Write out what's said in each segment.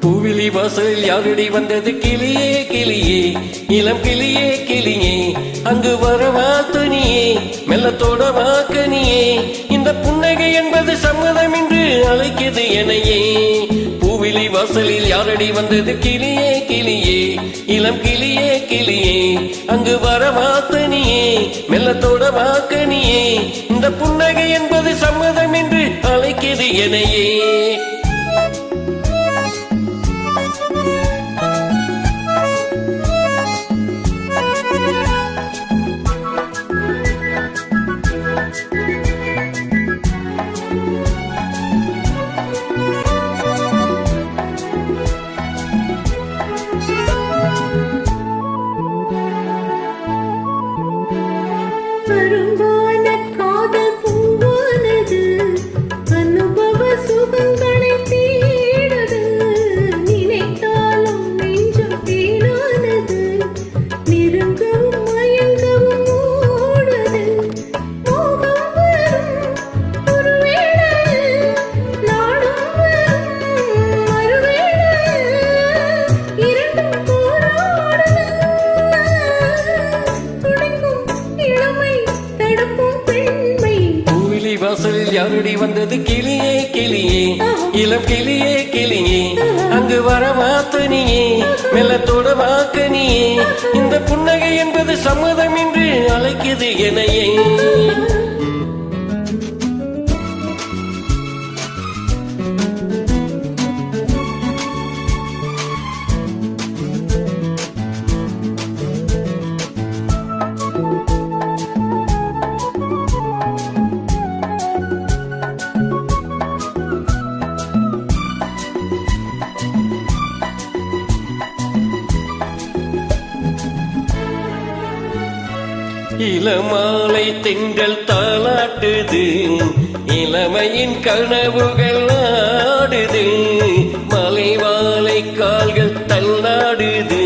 பூவிலி வாசல் யாரடி வந்தது கிளியே கிளியே இளம் கிளியே கிளியே அங்கு வரவா துணியே மெல்லத்தோட வாக்கனியே இந்த புன்னகை என்பது சம்மதம் என்று அழைக்கிறது எனையே பூவிலி வாசலில் யாரடி வந்தது கிளியே கிளியே இளம் கிளியே கிளியே அங்கு வரவா துணியே மெல்லத்தோட வாக்கனியே இந்த புன்னகை என்பது சம்மதம் என்று அழைக்கிறது எனையே அரும்பான காதல் பூவானது அனுபவ சுகங்களை தேடுது நினைத்தாலும் நெஞ்சம் தேனானது நெருங்கவும் மயங்கவும் ஓடுது மோகம் வரும் ஒரு வேளையில் நாடும் வரும் மறுவேளையில் இரண்டும் போராடுது துடிக்கும் இளமை தடுக்கும் பெண்மை பூவிலி வாசலில் யாரடி வந்தது கிளியே கிளியே இளம் கிளியே கிளியே அங்கு வரவா துணியே மெல்லத்தோட வாக்கனியே இந்த புன்னகை என்பது சம்மதம் என்று அழைக்குது எனையே இளமாலை திங்கள் தாளாட்டுது இளமையின் கனவுகள் ஆடுது மலைவாழை கால்கள் தள்ளாடுது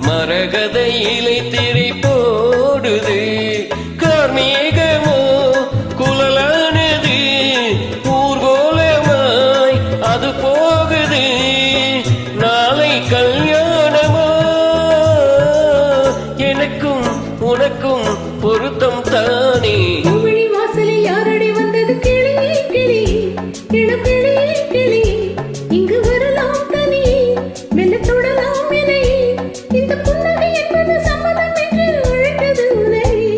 மரகத இலை திரை போடுது கார்மேகமோ குழலானது ஊர்கோலமாய் அது போகுது நாளை கல்யாணமோ எனக்கும் உனக்கும் பொருத்தம் தானே பூவிழி வாசலில் யாரடி வந்தது கிளியே கிளியே இளம் கிளியே கிளியே இங்கு வரலாம் தனியே மெல்ல தொடலாம் எனையே இந்த புன்னகை என்பது சம்மதம் என்று அழைத்தது உன்னையே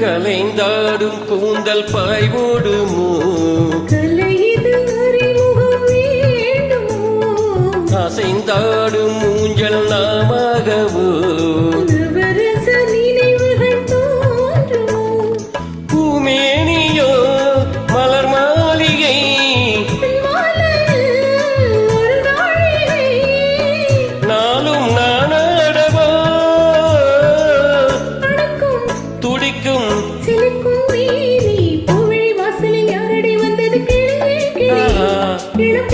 கலைந்தாடும் கூந்தல் பாய்வோடுமோ கலையிது அறிமுகம் வேண்டுமோ அசைந்தாடும் மூஞ்சல் நாமாகவோ நவரச நினைவுகள் தோன்றுமோ பூமேனியோ மலர் மாளிகை மாலையில் ஒரு நாழிகை நாளும் நானாடவோ அடக்கும் துடிக்கும் சிலிக்கும் மேனி பூவிழி வாசலில் யாரடி வந்தது கிளியே கிளியே இளம்